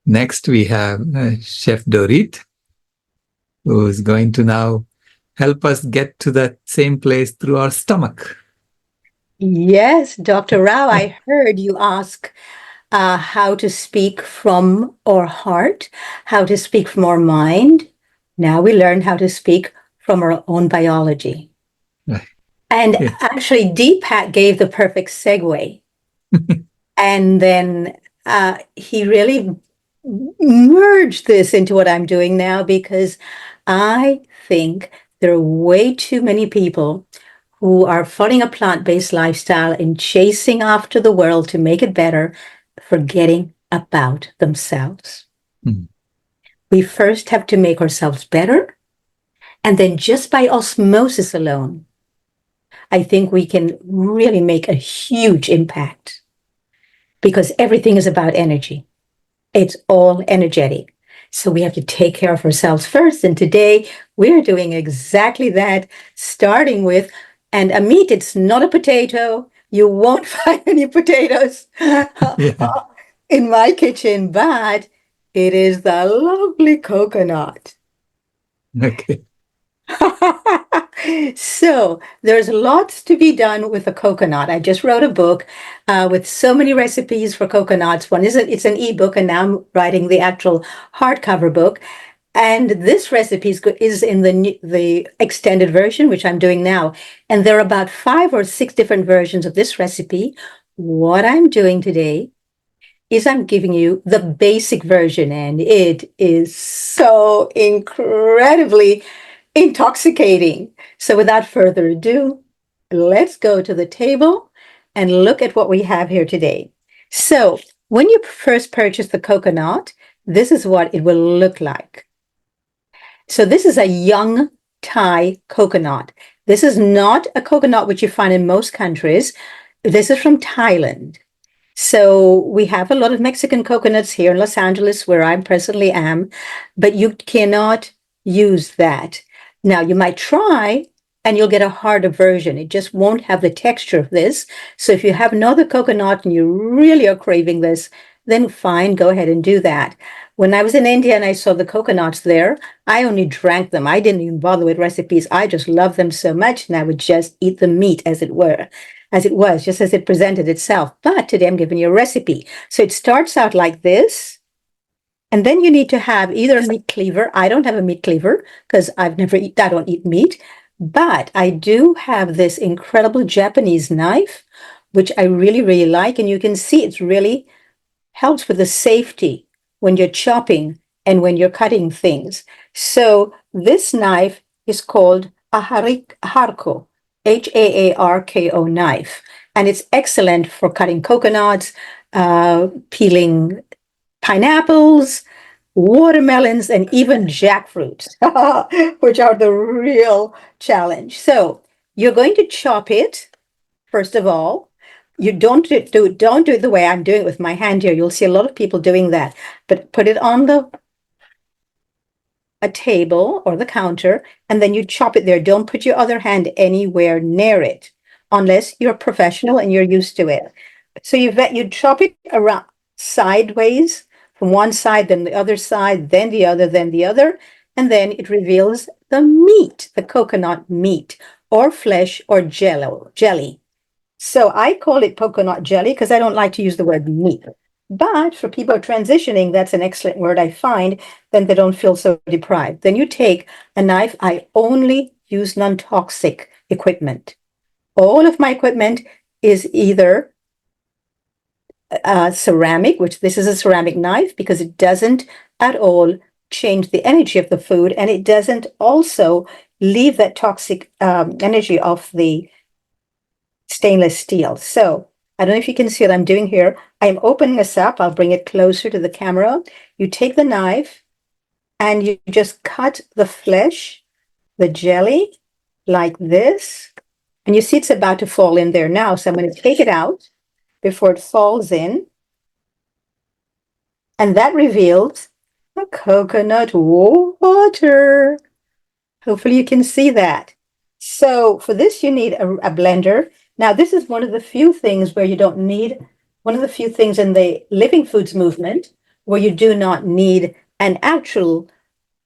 Next, we have Chef Doreet, who is going to now help us get to that same place through our stomach. Yes, Dr. Rao, I heard you ask how to speak from our heart, how to speak from our mind. Now we learn how to speak from our own biology. Right. And Yeah. actually, Deepak gave the perfect segue. And then he really merged this into what I'm doing now, because I think there are way too many people who are following a plant-based lifestyle and chasing after the world to make it better, forgetting about themselves. Mm. We first have to make ourselves better, and then just by osmosis alone, I think we can really make a huge impact, because everything is about energy. It's all energetic. So we have to take care of ourselves first. And today we're doing exactly that, starting with, and a meat, it's not a potato. You won't find any potatoes Yeah. in my kitchen, but it is the lovely coconut. Okay. So there's lots to be done with a coconut. I just wrote a book with so many recipes for coconuts. One is it's an ebook, and now I'm writing the actual hardcover book. And this recipe is in the extended version, which I'm doing now. And there are about 5 or 6 different versions of this recipe. What I'm doing today is I'm giving you the basic version, and it is so incredibly intoxicating. So without further ado, let's go to the table and look at what we have here today. So when you first purchase the coconut, this is what it will look like. So this is a young Thai coconut. This is not a coconut which you find in most countries. This is from Thailand. So we have a lot of Mexican coconuts here in Los Angeles, where I presently am, but you cannot use that. Now, you might try and you'll get a harder version. It just won't have the texture of this. So if you have another coconut and you really are craving this, then fine, go ahead and do that. When I was in India and I saw the coconuts there, I only drank them. I didn't even bother with recipes. I just loved them so much, and I would just eat the meat as it were, as it was, just as it presented itself. But today I'm giving you a recipe. So it starts out like this. And then you need to have either a meat cleaver. I don't have a meat cleaver because I don't eat meat. But I do have this incredible Japanese knife, which I really, really like. And you can see it really helps with the safety when you're chopping and when you're cutting things. So this knife is called a harko, Haarko knife. And it's excellent for cutting coconuts, peeling pineapples, watermelons, and even jackfruits, which are the real challenge. So you're going to chop it, first of all. You don't do it the way I'm doing it with my hand here. You'll see a lot of people doing that. But put it on a table or the counter, and then you chop it there. Don't put your other hand anywhere near it, unless you're a professional and you're used to it. So you chop it around sideways, from one side, then the other side, then the other, and then it reveals the meat, the coconut meat, or flesh, or jelly. So I call it coconut jelly because I don't like to use the word meat. But for people transitioning, that's an excellent word, I find, then they don't feel so deprived. Then you take a knife. I only use non-toxic equipment. All of my equipment is either ceramic, which this is a ceramic knife, because it doesn't at all change the energy of the food, and it doesn't also leave that toxic energy of the stainless steel. So I don't know if you can see what I'm doing here. I'm opening this up. I'll bring it closer to the camera. You take the knife and you just cut the flesh, the jelly, like this. And you see it's about to fall in there now. So I'm going to take it out before it falls in. And that reveals the coconut water. Hopefully you can see that. So for this, you need a blender. Now, this is one of the few things where you don't need, one of the few things in the living foods movement where you do not need an actual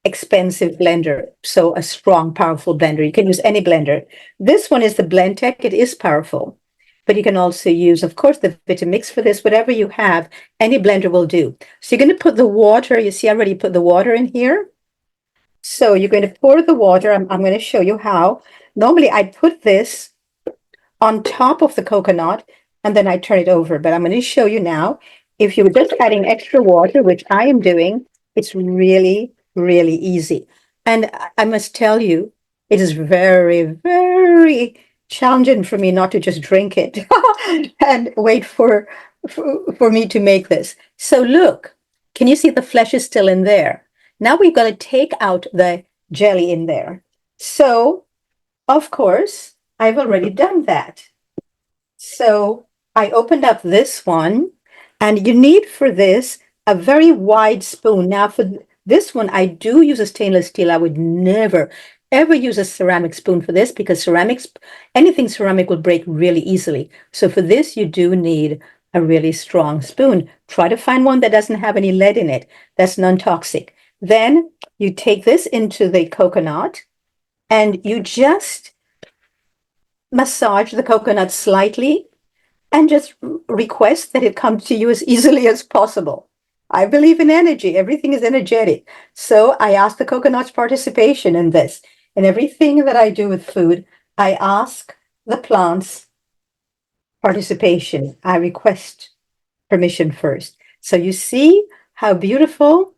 expensive blender, so a strong, powerful blender. You can use any blender. This one is the BlendTech. It is powerful, but you can also use, of course, the Vitamix for this. Whatever you have, any blender will do. So you're going to put the water. You see, I already put the water in here. So you're going to pour the water. I'm going to show you how. Normally, I put this on top of the coconut and then I turn it over. But I'm going to show you now. If you're just adding extra water, which I am doing, it's really, really easy. And I must tell you, it is very, very challenging for me not to just drink it and wait for me to make this. So look, can you see the flesh is still in there? Now we've got to take out the jelly in there. So, of course, I've already done that. So I opened up this one, and you need for this a very wide spoon. Now for this one, I do use a stainless steel. I would never, ever use a ceramic spoon for this because anything ceramic will break really easily. So for this, you do need a really strong spoon. Try to find one that doesn't have any lead in it. That's non-toxic. Then you take this into the coconut and you just massage the coconut slightly and just request that it comes to you as easily as possible. I believe in energy. Everything is energetic. So I ask the coconut's participation in this. In everything that I do with food, I ask the plants participation. I request permission first. So you see how beautiful.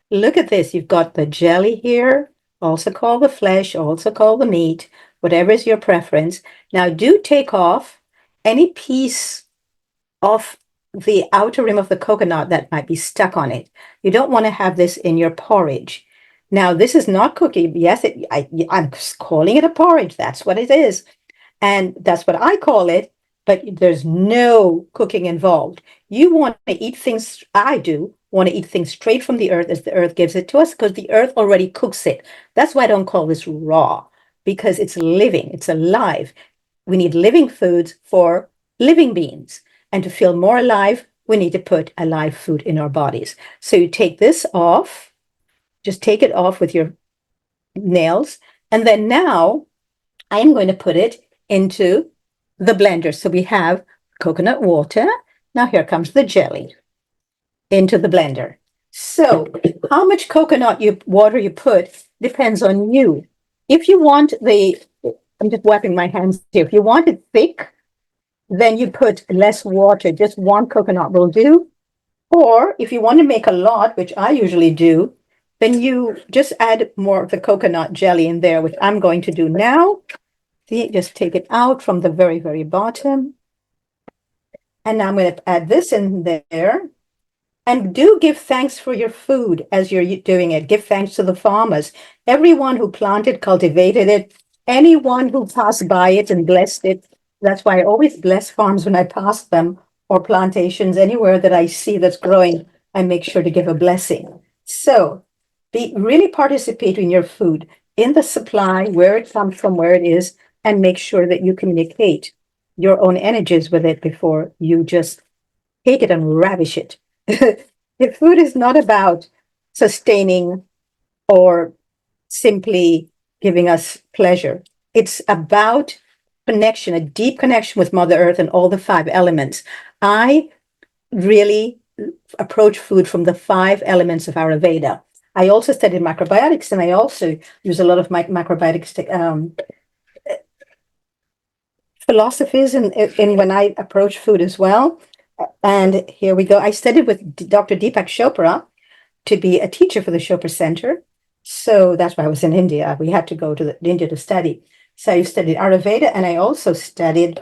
Look at this. You've got the jelly here, also called the flesh, also called the meat, whatever is your preference. Now do take off any piece of the outer rim of the coconut that might be stuck on it. You don't want to have this in your porridge. Now, this is not cooking. Yes, I'm calling it a porridge. That's what it is. And that's what I call it, but there's no cooking involved. You want to eat things, I do, want to eat things straight from the earth as the earth gives it to us because the earth already cooks it. That's why I don't call this raw, because it's living, it's alive. We need living foods for living beings. And to feel more alive, we need to put alive food in our bodies. So you take this off, just take it off with your nails. And then now I'm going to put it into the blender. So we have coconut water. Now here comes the jelly into the blender. So how much coconut water you put depends on you. If you want I'm just wiping my hands here. If you want it thick, then you put less water. Just one coconut will do. Or if you want to make a lot, which I usually do, then you just add more of the coconut jelly in there, which I'm going to do now. See, just take it out from the very, very bottom. And now I'm going to add this in there. And do give thanks for your food as you're doing it. Give thanks to the farmers, everyone who planted, cultivated it, anyone who passed by it and blessed it. That's why I always bless farms when I pass them, or plantations, anywhere that I see that's growing, I make sure to give a blessing. So really participate in your food, in the supply, where it comes from, where it is, and make sure that you communicate your own energies with it before you just take it and ravish it. The food is not about sustaining or simply giving us pleasure. It's about connection, a deep connection with Mother Earth and all the 5 elements. I really approach food from the 5 elements of Ayurveda. I also studied macrobiotics, and I also use a lot of my macrobiotics philosophies in when I approach food as well. And here we go. I studied with Dr. Deepak Chopra to be a teacher for the Chopra Center. So that's why I was in India. We had to go to India to study. So I studied Ayurveda, and I also studied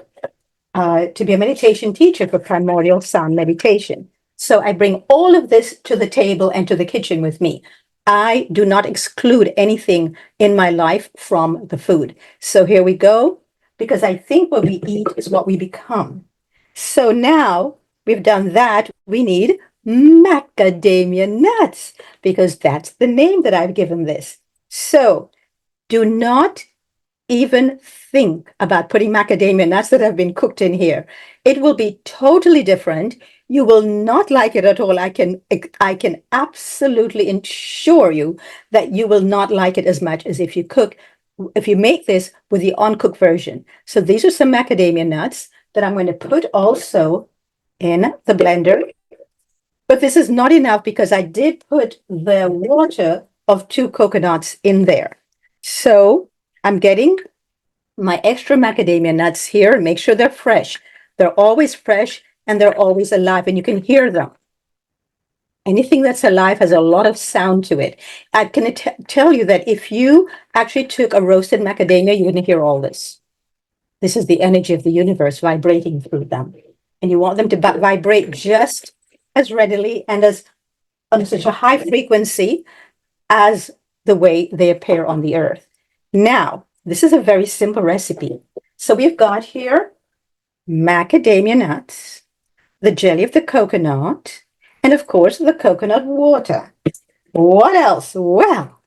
to be a meditation teacher for primordial sound meditation. So I bring all of this to the table and to the kitchen with me. I do not exclude anything in my life from the food. So here we go, because I think what we eat is what we become. So now we've done that, we need macadamia nuts, because that's the name that I've given this. So do not even think about putting macadamia nuts that have been cooked in here. It will be totally different. You will not like it at all. I can absolutely ensure you that you will not like it as much as if you make this with the uncooked version. So these are some macadamia nuts that I'm going to put also in the blender. But this is not enough because I did put the water of 2 coconuts in there. So I'm getting my extra macadamia nuts here. Make sure they're fresh. They're always fresh and they're always alive, and you can hear them. Anything that's alive has a lot of sound to it. I can tell you that if you actually took a roasted macadamia, you're going to hear all this. This is the energy of the universe vibrating through them. And you want them to vibrate just as readily and as on such a high frequency as the way they appear on the earth. Now, this is a very simple recipe. So we've got here macadamia nuts, the jelly of the coconut, and of course, the coconut water. What else? Well,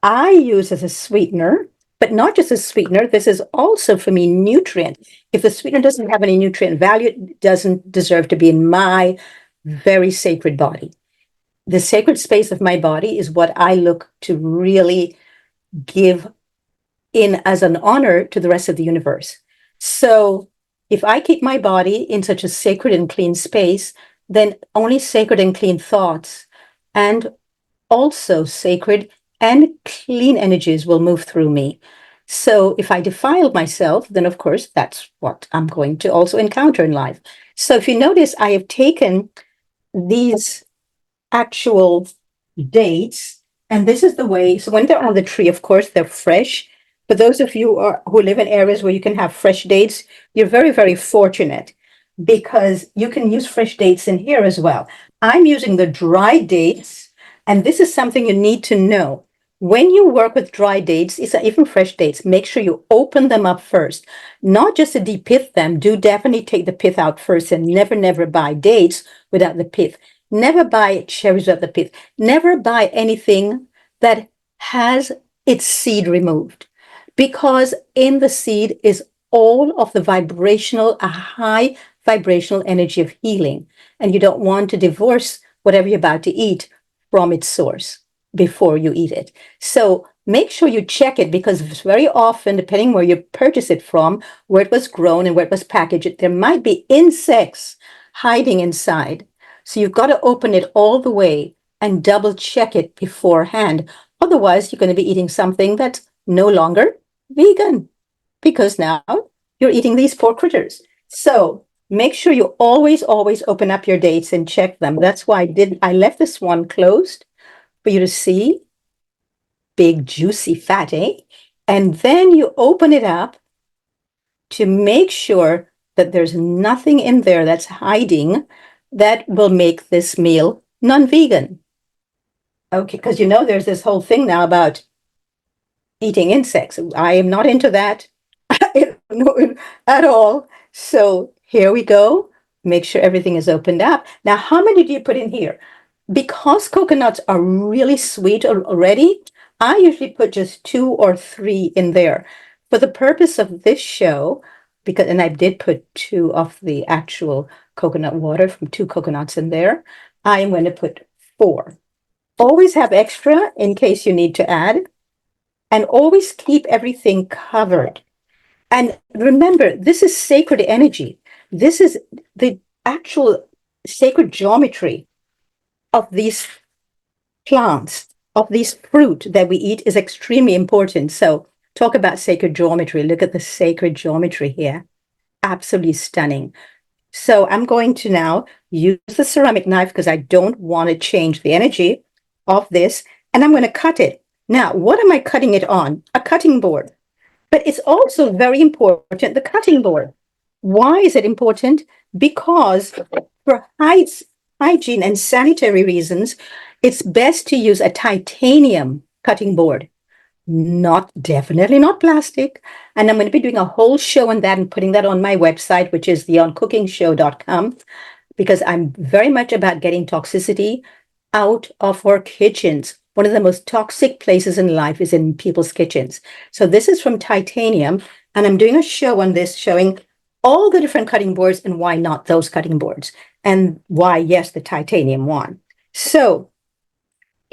I use as a sweetener, but not just a sweetener. This is also for me nutrient. If the sweetener doesn't have any nutrient value, it doesn't deserve to be in my very sacred body. The sacred space of my body is what I look to really give in as an honor to the rest of the universe. So if I keep my body in such a sacred and clean space, then only sacred and clean thoughts and also sacred and clean energies will move through me. So if I defile myself, then of course that's what I'm going to also encounter in life. So if you notice, I have taken these actual dates, and this is the way. So when they're on the tree, of course, they're fresh. For those of you who live in areas where you can have fresh dates, you're very, very fortunate because you can use fresh dates in here as well. I'm using the dry dates, and this is something you need to know. When you work with dry dates, even fresh dates, make sure you open them up first, not just to depith them. Do definitely take the pith out first, and never, never buy dates without the pith. Never buy cherries without the pith. Never buy anything that has its seed removed, because in the seed is all of the a high vibrational energy of healing. And you don't want to divorce whatever you're about to eat from its source before you eat it. So make sure you check it, because very often, depending where you purchase it from, where it was grown and where it was packaged, there might be insects hiding inside. So you've got to open it all the way and double check it beforehand. Otherwise, you're going to be eating something that's no longer vegan, because now you're eating these poor critters. So make sure you always, always open up your dates and check them. That's why I left this one closed for you to see. Big, juicy fat, eh? And then you open it up to make sure that there's nothing in there that's hiding that will make this meal non-vegan. Okay, because there's this whole thing now about eating insects. I am not into that at all. So here we go. Make sure everything is opened up. Now, how many do you put in here? Because coconuts are really sweet already, I usually put just 2 or 3 in there. For the purpose of this show, and I did put 2 of the actual coconut water from 2 coconuts in there, I am going to put 4. Always have extra in case you need to add, and always keep everything covered. And remember, this is sacred energy. This is the actual sacred geometry of these plants, of these fruit that we eat is extremely important. So talk about sacred geometry. Look at the sacred geometry here. Absolutely stunning. So I'm going to now use the ceramic knife because I don't want to change the energy of this. And I'm going to cut it. Now, what am I cutting it on? A cutting board. But it's also very important, the cutting board. Why is it important? Because for hygiene and sanitary reasons, it's best to use a titanium cutting board, definitely not plastic. And I'm going to be doing a whole show on that and putting that on my website, which is theoncookingshow.com, because I'm very much about getting toxicity out of our kitchens. One of the most toxic places in life is in people's kitchens. So this is from titanium, and I'm doing a show on this showing all the different cutting boards and why not those cutting boards. And why, yes, the titanium one. So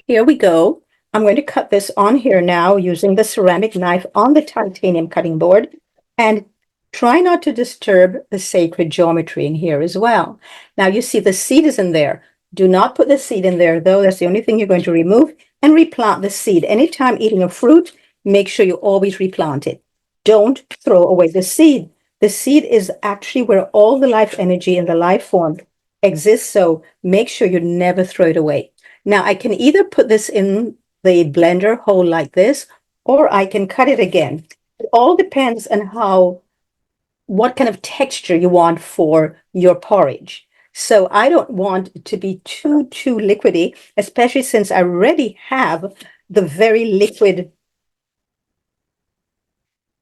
here we go. I'm going to cut this on here now using the ceramic knife on the titanium cutting board, and try not to disturb the sacred geometry in here as well. Now you see the seed is in there. Do not put the seed in there though. That's the only thing you're going to remove, and replant the seed. Anytime eating a fruit, make sure you always replant it. Don't throw away the seed. The seed is actually where all the life energy and the life form exists. So make sure you never throw it away. Now I can either put this in the blender whole like this, or I can cut it again. It all depends on what kind of texture you want for your porridge. So I don't want it to be too liquidy, especially since I already have the very liquid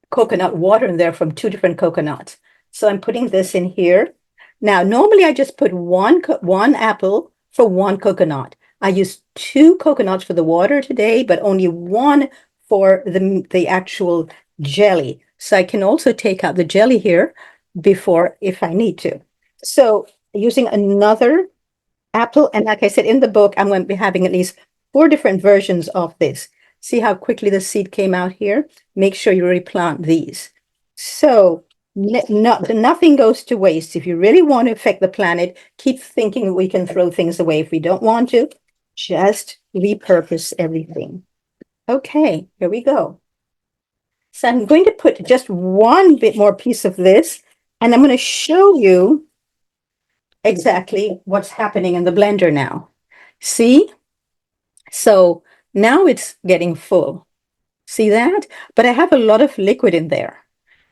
coconut water in there from 2 different coconuts. So I'm putting this in here. Now, normally I just put one apple for 1 coconut. I used 2 coconuts for the water today, but only 1 for the actual jelly. So I can also take out the jelly here before if I need to. So using another apple, and like I said in the book, I'm going to be having at least 4 different versions of this. See how quickly the seed came out here? Make sure you replant these. So nothing goes to waste. If you really want to affect the planet, keep thinking we can throw things away. If we don't want to, just repurpose everything. Okay, here we go. So I'm going to put just one bit more piece of this, and I'm going to show you exactly what's happening in the blender now. See? So now it's getting full. See that? But I have a lot of liquid in there.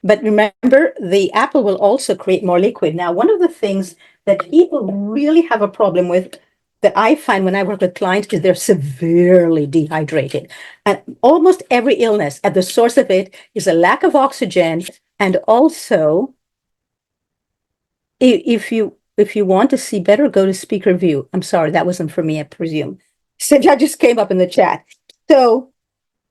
But remember, the apple will also create more liquid. Now, one of the things that people really have a problem with that I find when I work with clients is they're severely dehydrated. And almost every illness at the source of it is a lack of oxygen. And also, if you want to see better, go to speaker view. I'm sorry, that wasn't for me, I presume. So that just came up in the chat. So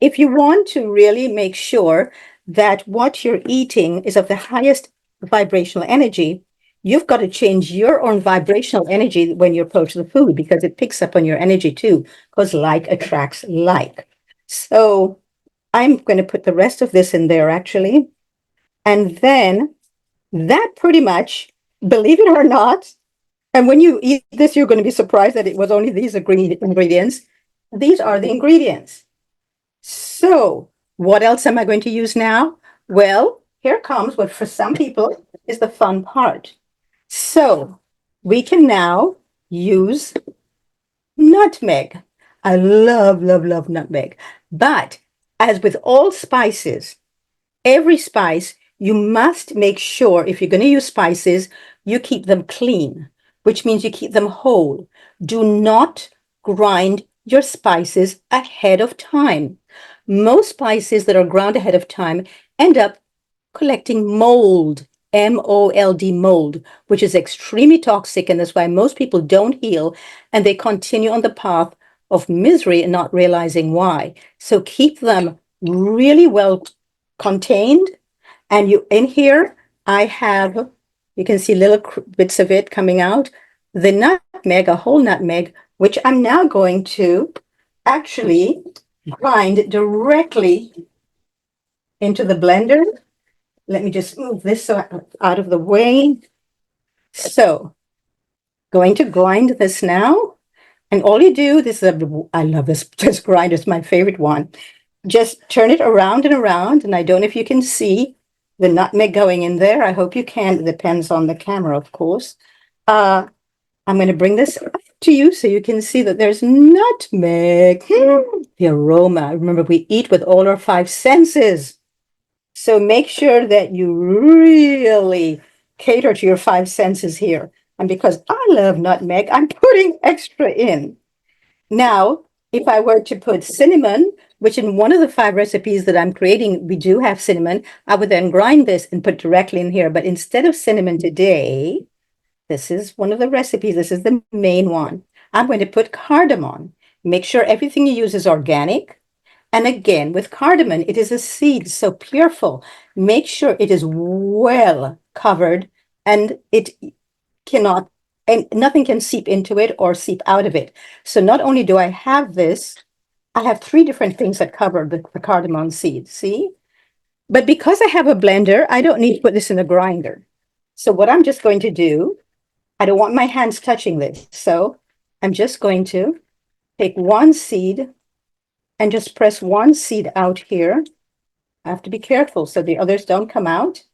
if you want to really make sure that what you're eating is of the highest vibrational energy, you've got to change your own vibrational energy when you approach the food, because it picks up on your energy too, because like attracts like. So I'm going to put the rest of this in there actually. And then that pretty much, believe it or not, and when you eat this, you're going to be surprised that it was only these ingredients. These are the ingredients. So what else am I going to use now? Well, here comes what for some people is the fun part. So we can now use nutmeg. I love, love, love nutmeg. But as with all spices, every spice, you must make sure if you're going to use spices, you keep them clean, which means you keep them whole. Do not grind your spices ahead of time. Most spices that are ground ahead of time end up collecting mold, MOLD, mold, which is extremely toxic. And that's why most people don't heal and they continue on the path of misery and not realizing why. So keep them really well contained. And you in here, I have, you can see little bits of it coming out. The nutmeg, a whole nutmeg, which I'm now going to actually grind directly into the blender. Let me just move this out of the way. So, going to grind this now. And all you do, I love this grinder, it's my favorite one. Just turn it around and around. And I don't know if you can see the nutmeg going in there. I hope you can. It depends on the camera, of course. I'm going to bring this up to you so you can see that there's nutmeg. The aroma. Remember, we eat with all our 5 senses. So make sure that you really cater to your 5 senses here. And because I love nutmeg, I'm putting extra in. Now, if I were to put cinnamon, which in one of the 5 recipes that I'm creating, we do have cinnamon, I would then grind this and put directly in here. But instead of cinnamon today, this is one of the recipes. This is the main one. I'm going to put cardamom. Make sure everything you use is organic. And again, with cardamom, it is a seed, so pureful. Make sure it is well covered and it cannot and nothing can seep into it or seep out of it. So not only do I have this, I have 3 different things that cover the cardamom seed, see? But because I have a blender, I don't need to put this in a grinder. So what I'm just going to do, I don't want my hands touching this. So I'm just going to take 1 seed and just press 1 seed out here. I have to be careful so the others don't come out,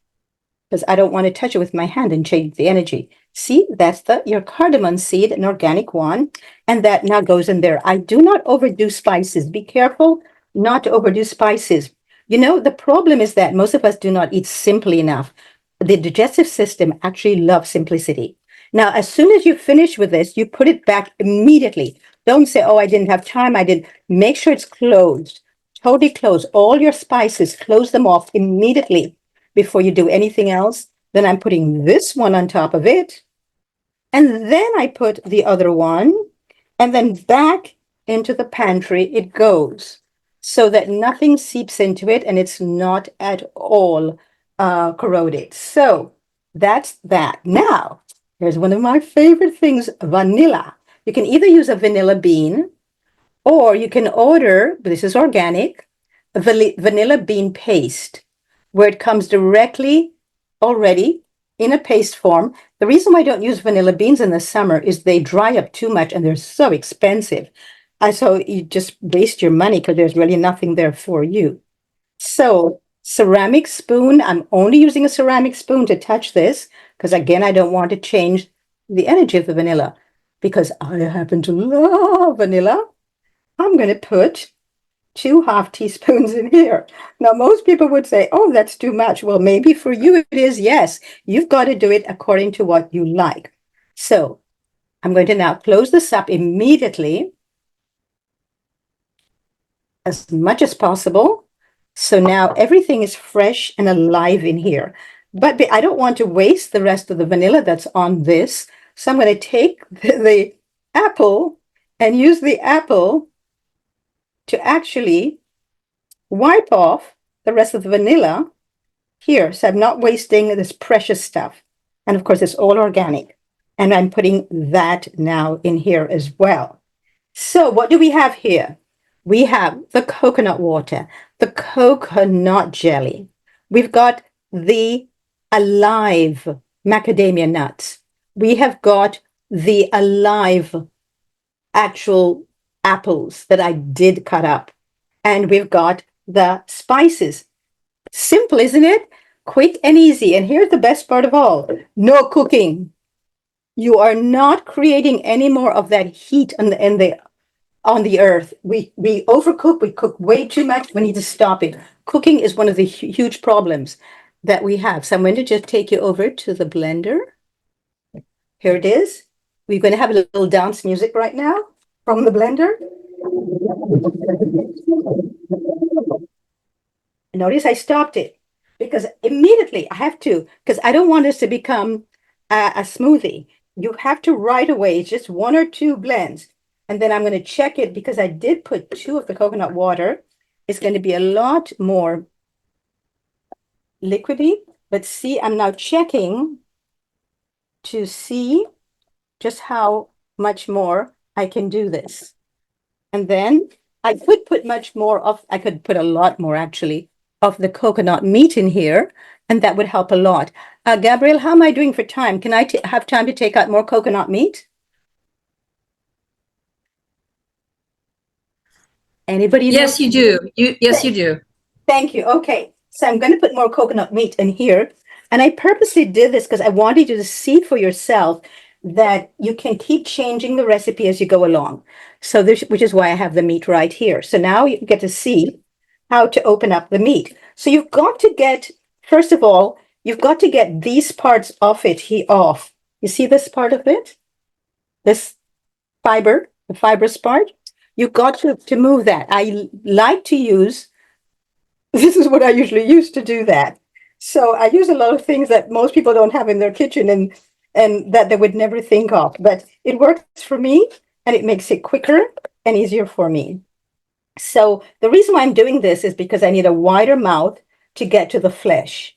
because I don't want to touch it with my hand and change the energy. See, that's your cardamom seed, an organic one, and that now goes in there. I do not overdo spices. Be careful not to overdo spices. You know, the problem is that most of us do not eat simply enough. The digestive system actually loves simplicity. Now, as soon as you finish with this, you put it back immediately. Don't say, oh, I didn't have time. I didn't. Make sure it's closed, totally closed. All your spices, close them off immediately before you do anything else. Then I'm putting this one on top of it. And then I put the other one, and then back into the pantry it goes, so that nothing seeps into it and it's not at all corroded. So that's that. Now, here's one of my favorite things, vanilla. You can either use a vanilla bean, or you can order, but this is organic, a vanilla bean paste, where it comes directly already in a paste form. The reason why I don't use vanilla beans in the summer is they dry up too much and they're so expensive. So you just waste your money because there's really nothing there for you. So ceramic spoon, I'm only using a ceramic spoon to touch this because, again, I don't want to change the energy of the vanilla, because I happen to love vanilla. I'm going to put 2 half teaspoons in here. Now, most people would say, oh, that's too much. Well, maybe for you it is. Yes, you've got to do it according to what you like. So I'm going to now close this up immediately, as much as possible. So now everything is fresh and alive in here. But I don't want to waste the rest of the vanilla that's on this. So I'm going to take the apple and use the apple to actually wipe off the rest of the vanilla here. So I'm not wasting this precious stuff. And of course, it's all organic. And I'm putting that now in here as well. So what do we have here? We have the coconut water, the coconut jelly. We've got the alive macadamia nuts. We have got the alive actual apples that I did cut up. And we've got the spices. Simple, isn't it? Quick and easy. And here's the best part of all. No cooking. You are not creating any more of that heat on the earth. We overcook, we cook way too much. We need to stop it. Cooking is one of the huge problems that we have. So I'm going to just take you over to the blender. Here it is. We're going to have a little dance music right now from the blender. Notice I stopped it because immediately I have to, because I don't want this to become a smoothie. You have to right away, it's just 1 or 2 blends. And then I'm going to check it because I did put 2 of the coconut water. It's going to be a lot more liquidy. But see, I'm now checking to see just how much more I can do this. And then I could put I could put a lot more actually of the coconut meat in here, and that would help a lot. Gabrielle, how am I doing for time? Can I have time to take out more coconut meat? Anybody know? Yes, you do. Yes, you do. Thank you. Okay. So I'm going to put more coconut meat in here. And I purposely did this because I wanted you to see for yourself that you can keep changing the recipe as you go along. So which is why I have the meat right here. So now you get to see how to open up the meat. So you've got to get, first of all, you've got to get these parts off it off. You see this part of it? This fiber, the fibrous part? You've got to move that. I like to use, this is what I usually use to do that. So I use a lot of things that most people don't have in their kitchen and that they would never think of. But it works for me and it makes it quicker and easier for me. So the reason why I'm doing this is because I need a wider mouth to get to the flesh.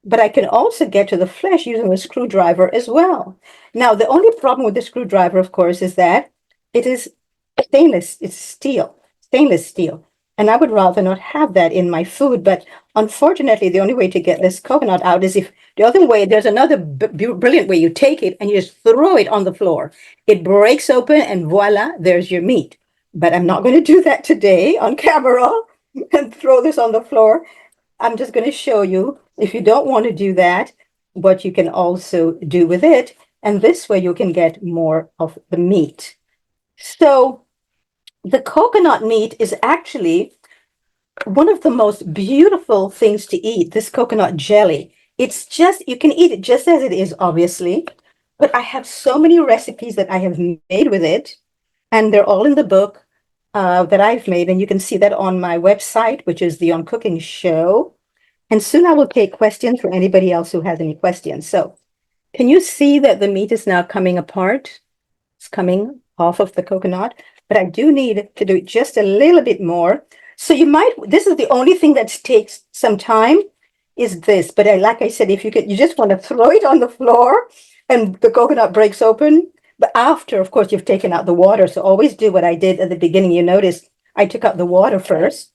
but I can also get to the flesh using a screwdriver as well. Now, the only problem with the screwdriver, of course, is that it is it's stainless steel. And I would rather not have that in my food. But unfortunately, the only way to get this coconut out is if the other way, there's another brilliant way. You take it and you just throw it on the floor. It breaks open and voila, there's your meat. But I'm not going to do that today on camera and throw this on the floor. I'm just going to show you, if you don't want to do that, what you can also do with it. And this way you can get more of the meat. So the coconut meat is actually one of the most beautiful things to eat, this coconut jelly. It's just, you can eat it just as it is, obviously, but I have so many recipes that I have made with it, and they're all in the book that I've made, and you can see that on my website, which is the On Cooking Show. And soon I will take questions for anybody else who has any questions. So can you see that the meat is now coming apart? It's coming off of the coconut, but I do need to do it just a little bit more. So you might, this is the only thing that takes some time is this. But like I said, if you could, you just want to throw it on the floor and the coconut breaks open. But after, of course, you've taken out the water. So always do what I did at the beginning. You notice I took out the water first.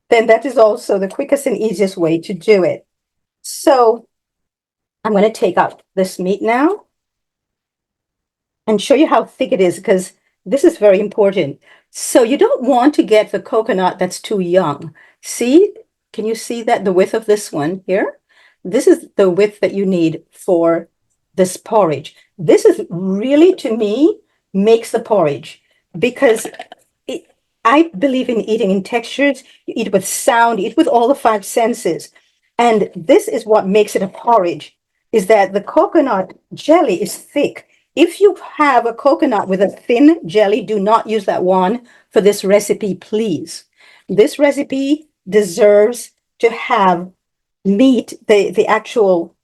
Then that is also the quickest and easiest way to do it. So I'm going to take out this meat now and show you how thick it is, because this is very important. So you don't want to get the coconut that's too young. See, can you see that the width of this one here? This is the width that you need for this porridge. This is really, to me, makes the porridge, because I believe in eating in textures. You eat with sound, you eat with all the five senses. And this is what makes it a porridge, is that the coconut jelly is thick. If you have a coconut with a thin jelly, do not use that one for this recipe, please. This recipe deserves to have meat, the actual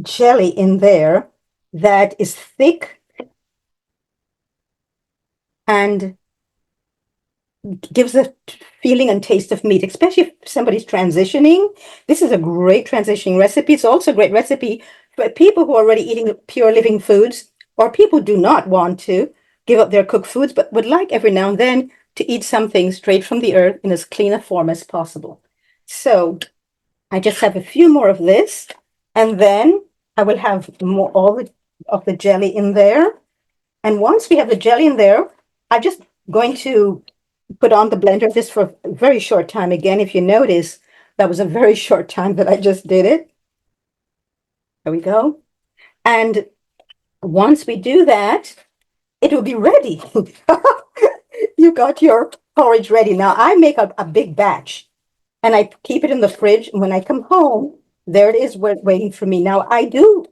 jelly in there that is thick and gives a feeling and taste of meat, especially if somebody's transitioning. This is a great transitioning recipe. It's also a great recipe for people who are already eating pure living foods, or people who do not want to give up their cooked foods, but would like every now and then to eat something straight from the earth in as clean a form as possible. So I just have a few more of this, and then I will have more of the jelly in there. And once we have the jelly in there, I'm just going to put on the blender just for a very short time. Again, if you notice, that was a very short time that I just did it. There we go. And once we do that, it will be ready. You got your porridge ready. Now I make a big batch and I keep it in the fridge. And when I come home, there it is waiting for me. Now I do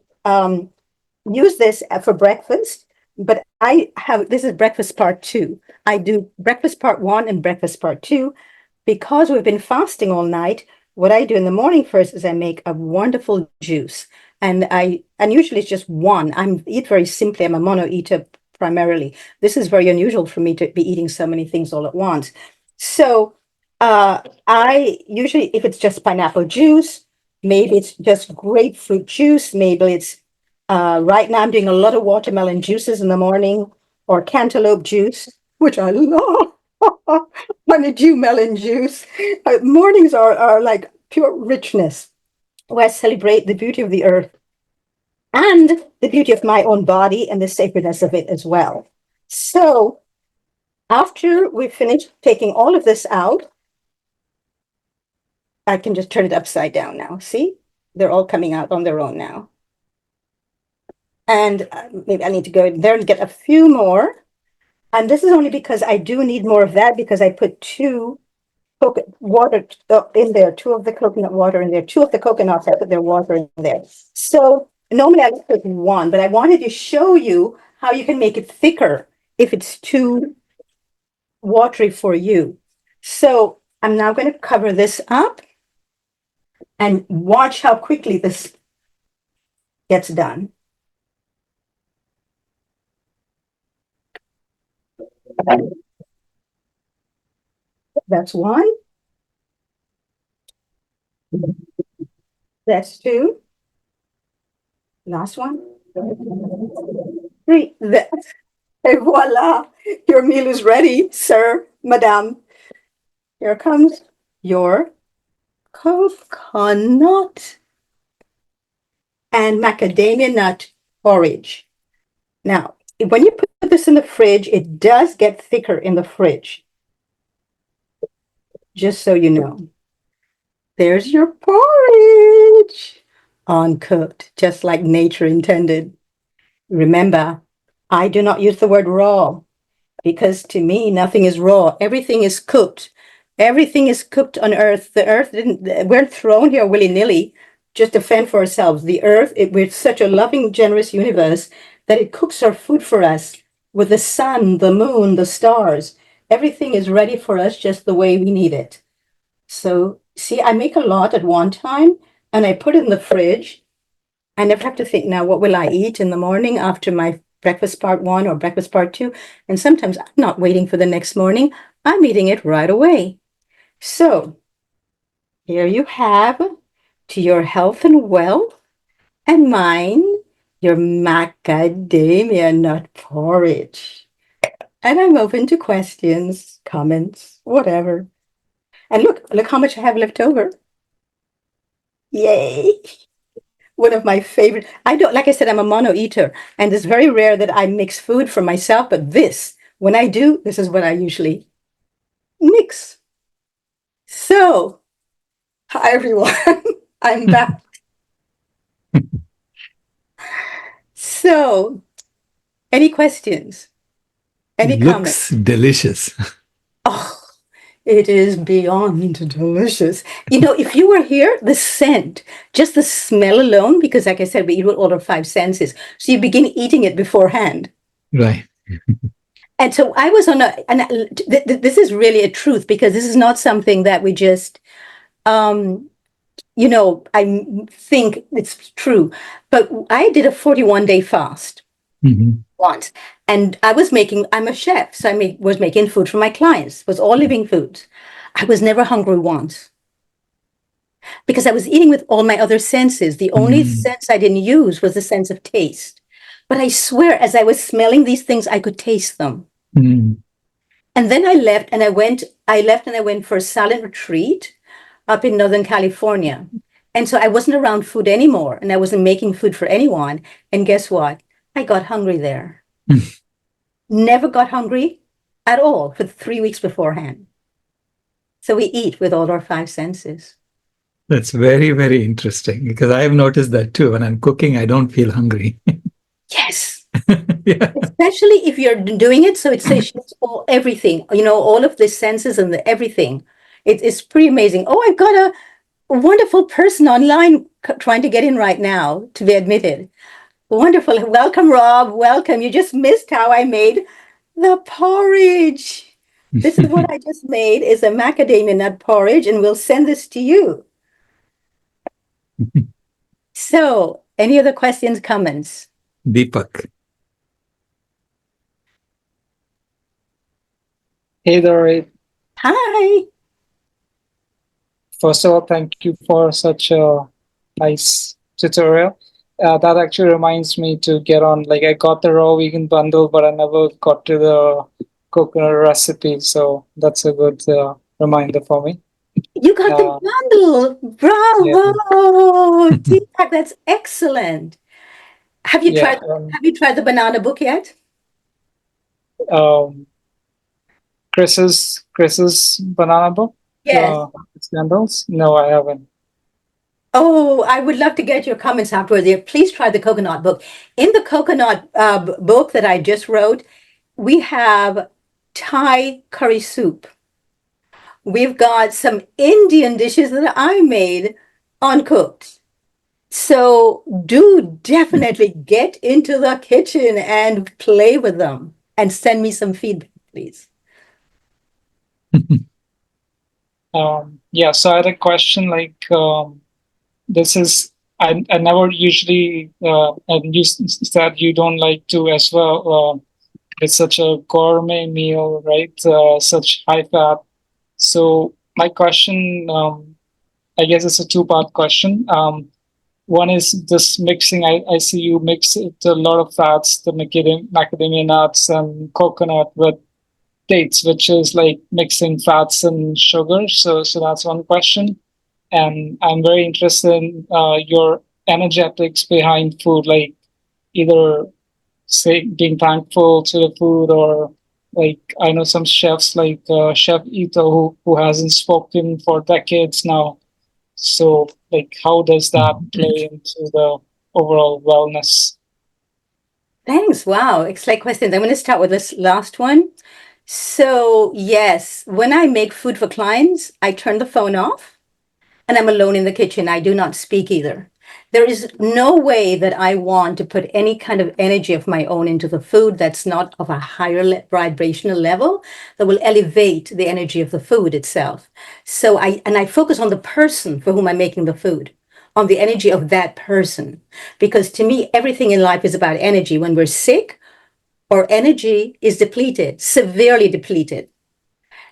use this for breakfast, but this is breakfast part 2. I do breakfast part 1 and breakfast part 2 because we've been fasting all night. What I do in the morning first is I make a wonderful juice, and usually it's just one. I eat very simply. I'm a mono eater primarily. This is very unusual for me to be eating so many things all at once. So I usually, if it's just pineapple juice, maybe it's just grapefruit juice, maybe it's right now I'm doing a lot of watermelon juices in the morning, or cantaloupe juice, which I love. Honeydew melon juice. Mornings are like pure richness, where I celebrate the beauty of the earth and the beauty of my own body and the sacredness of it as well. So after we finish taking all of this out, I can just turn it upside down now. See, they're all coming out on their own now. And maybe I need to go in there and get a few more. And this is only because I do need more of that, because I put 2 water in there, 2 of the coconut water in there, 2 of the coconuts, I put their water in there. So normally I put 1, but I wanted to show you how you can make it thicker if it's too watery for you. So I'm now going to cover this up and watch how quickly this gets done. That's 1. That's 2. Last one. 3. Et voila. Your meal is ready, sir, madame. Here comes your coconut and macadamia nut porridge. Now, when you put this in the fridge, it does get thicker in the fridge. Just so you know. There's your porridge. Uncooked, just like nature intended. Remember, I do not use the word raw because to me, nothing is raw. Everything is cooked. Everything is cooked on earth. The earth we're thrown here willy-nilly just to fend for ourselves. The earth, we're such a loving, generous universe that it cooks our food for us with the sun, the moon, the stars. Everything is ready for us just the way we need it. So, see, I make a lot at one time and I put it in the fridge. I never have to think now, what will I eat in the morning after my breakfast part 1 or breakfast part 2? And sometimes I'm not waiting for the next morning. I'm eating it right away. So here you have to your health and wealth and mine, your macadamia nut porridge. And I'm open to questions, comments, whatever. And look how much I have left over. Yay. One of my favorite. Like I said, I'm a mono eater, and it's very rare that I mix food for myself, but when I do, this is what I usually mix. So, hi everyone, I'm back. So, any questions? Any comments? Looks delicious. Oh, it is beyond delicious. If you were here, the scent, just the smell alone, because like I said, we eat with all our 5 senses. So you begin eating it beforehand. Right. And so I was this is really a truth, because this is not something that we just, I think it's true. But I did a 41-day fast. Mm-hmm. Once. And I'm a chef, so I was making food for my clients. It was all living foods. I was never hungry once because I was eating with all my other senses. The only sense I didn't use was the sense of taste. But I swear, as I was smelling these things, I could taste them. Mm-hmm. And then I left and I went for a silent retreat up in Northern California. And so I wasn't around food anymore, and I wasn't making food for anyone. And guess what? I got hungry there. Never got hungry at all for 3 weeks beforehand. So we eat with all our 5 senses. That's very, very interesting, because I have noticed that too. When I'm cooking, I don't feel hungry. Yes. Yeah. Especially if you're doing it. So it says everything, all of the senses and everything. It's pretty amazing. Oh, I've got a wonderful person online trying to get in right now to be admitted. Wonderful. Welcome, Rob. Welcome. You just missed how I made the porridge. This is what I just made, is a macadamia nut porridge, and we'll send this to you. So, any other questions, comments? Deepak. Hey, Doreet. Hi. First of all, thank you for such a nice tutorial. That actually reminds me to get on, I got the raw vegan bundle, but I never got to the coconut recipe. So that's a good reminder for me. You got the bundle. Bravo. Deepak, that's excellent. Have you tried the banana book yet? Chris's banana book? Yes. Scandals? No, I haven't. Oh, I would love to get your comments afterwards. Please try the coconut book. In the coconut book that I just wrote, we have Thai curry soup. We've got some Indian dishes that I made uncooked. So do definitely get into the kitchen and play with them and send me some feedback, please. So I had a question this is, I never usually, and you said you don't like to as well, it's such a gourmet meal, right? Such high fat. So my question, I guess it's a 2-part question. One is this mixing. I see you mix it, a lot of fats, the macadamia nuts and coconut with dates, which is like mixing fats and sugar. So that's one question. And I'm very interested in your energetics behind food, like either say being thankful to the food, or like I know some chefs like Chef Ito who hasn't spoken for decades now. So like how does that play into the overall wellness? Thanks. Wow. Excellent questions. I'm going to start with this last one. So, yes, when I make food for clients, I turn the phone off and I'm alone in the kitchen. I do not speak either. There is no way that I want to put any kind of energy of my own into the food that's not of a higher vibrational level that will elevate the energy of the food itself. So I focus on the person for whom I'm making the food, on the energy of that person. Because to me, everything in life is about energy. When we're sick, our energy is depleted, severely depleted.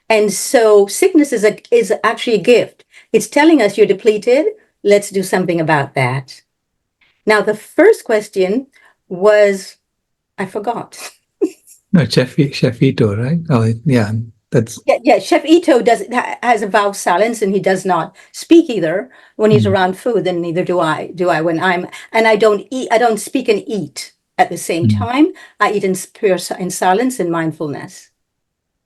And so sickness is actually a gift. It's telling us you're depleted. Let's do something about that. Now, the first question was, I forgot. No, Chef Ito, right? Oh, yeah, that's Yeah. Chef Ito has a vow of silence, and he does not speak either when he's around food, and neither do I. When and I don't eat. I don't speak and eat at the same time. I eat in silence and mindfulness.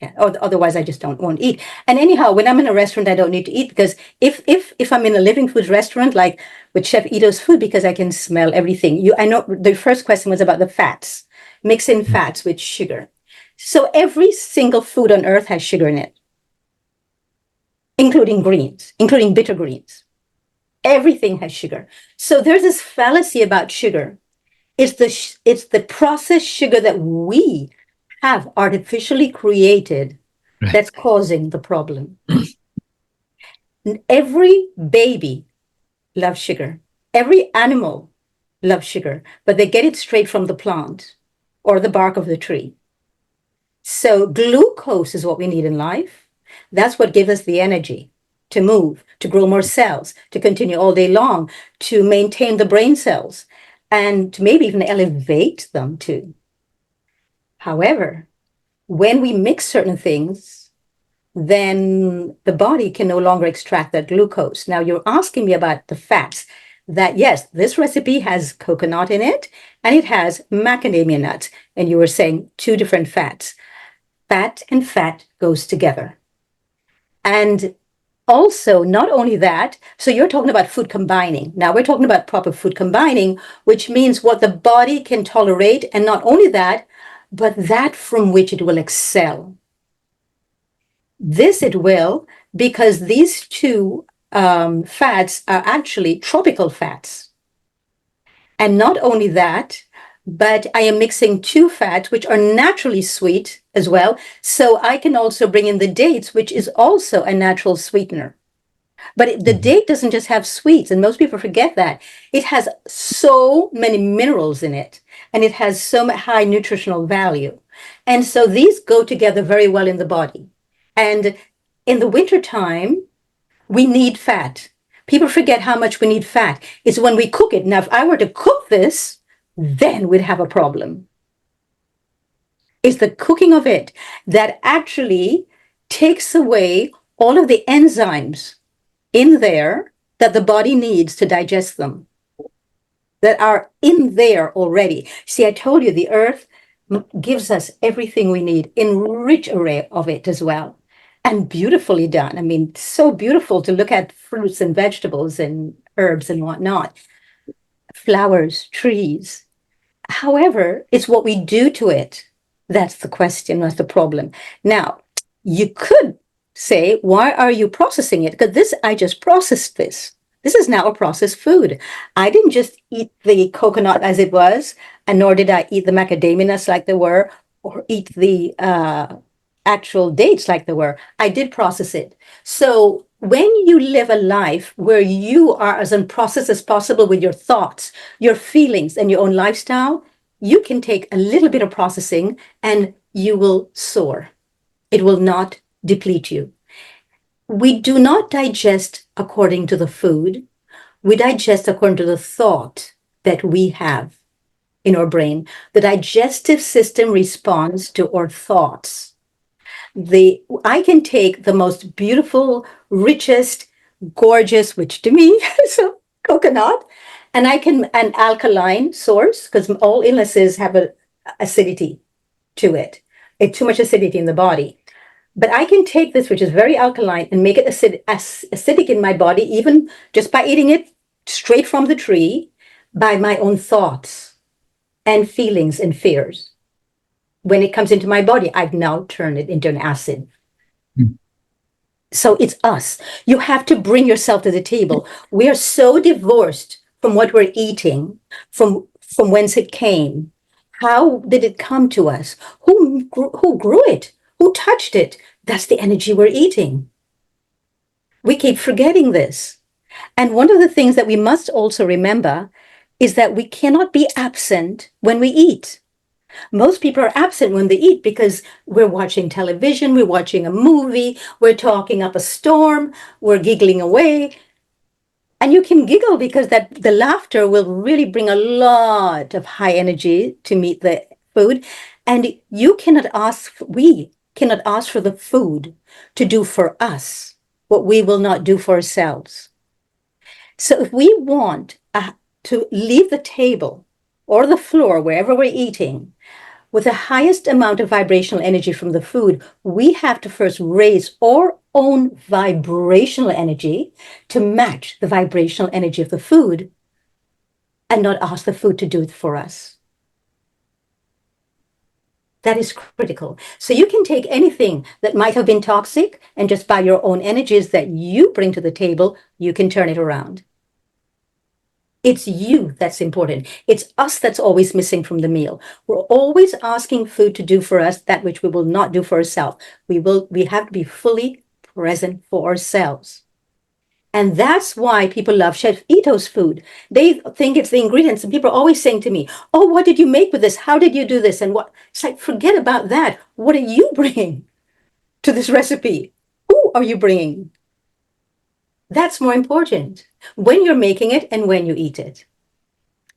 Yeah, or otherwise I just won't eat. And anyhow, when I'm in a restaurant, I don't need to eat, because if I'm in a living foods restaurant, like with Chef Ito's food, because I can smell everything. I know the first question was about the fats, mixing fats with sugar. So every single food on earth has sugar in it, including greens, including bitter greens. Everything has sugar. So there's this fallacy about sugar. It's the processed sugar that we have artificially created right. that's causing the problem. Every baby loves sugar. Every animal loves sugar, but they get it straight from the plant or the bark of the tree. So glucose is what we need in life. That's what gives us the energy to move, to grow more cells, to continue all day long, to maintain the brain cells, and to maybe even elevate them too. However, when we mix certain things, then the body can no longer extract that glucose. Now, you're asking me about the fats. That, yes, this recipe has coconut in it, and it has macadamia nuts. And you were saying two different fats. Fat and fat goes together. And also, not only that, so you're talking about food combining. Now we're talking about proper food combining, which means what the body can tolerate, and not only that, but that from which it will excel. This it will, because these two fats are actually tropical fats. And not only that, but I am mixing two fats, which are naturally sweet as well. So I can also bring in the dates, which is also a natural sweetener. But the date doesn't just have sweets, and most people forget that. It has so many minerals in it, and it has so much high nutritional value. And so these go together very well in the body. And in the wintertime, we need fat. People forget how much we need fat. It's when we cook it. Now, if I were to cook this, then we'd have a problem. It's the cooking of it that actually takes away all of the enzymes in there that the body needs to digest them, that are in there already. See, I told you the earth gives us everything we need in rich array of it as well, and beautifully done. I mean, so beautiful to look at fruits and vegetables and herbs and whatnot, flowers, trees. However, it's what we do to it. That's the question, that's the problem. Now, you could say, why are you processing it? Because I just processed this. This is now a processed food. I didn't just eat the coconut as it was, and nor did I eat the macadamia nuts like they were, or eat the actual dates like they were. I did process it. So when you live a life where you are as unprocessed as possible with your thoughts, your feelings, and your own lifestyle, you can take a little bit of processing and you will soar. It will not deplete you. We do not digest according to the food. We digest according to the thought that we have in our brain. The digestive system responds to our thoughts. I can take the most beautiful, richest, gorgeous, which to me is a coconut, and an alkaline source, because all illnesses have a acidity to it. It's too much acidity in the body. But I can take this, which is very alkaline, and make it acidic in my body, even just by eating it straight from the tree, by my own thoughts and feelings and fears. When it comes into my body, I've now turned it into an acid. Mm. So it's us. You have to bring yourself to the table. We are so divorced from what we're eating, from whence it came. How did it come to us? Who grew it? Who touched it? That's the energy we're eating. We keep forgetting this. And one of the things that we must also remember is that we cannot be absent when we eat. Most people are absent when they eat because we're watching television, we're watching a movie, we're talking up a storm, we're giggling away. And you can giggle because the laughter will really bring a lot of high energy to meet the food. And we cannot ask for the food to do for us what we will not do for ourselves. So if we want to leave the table or the floor, wherever we're eating, with the highest amount of vibrational energy from the food, we have to first raise our own vibrational energy to match the vibrational energy of the food and not ask the food to do it for us. That is critical. So you can take anything that might have been toxic, and just by your own energies that you bring to the table, you can turn it around. It's you that's important. It's us that's always missing from the meal. We're always asking food to do for us that which we will not do for ourselves. We have to be fully present for ourselves. And that's why people love Chef Ito's food. They think it's the ingredients. And people are always saying to me, oh, what did you make with this? How did you do this? And what? It's like, forget about that. What are you bringing to this recipe? Who are you bringing? That's more important when you're making it and when you eat it.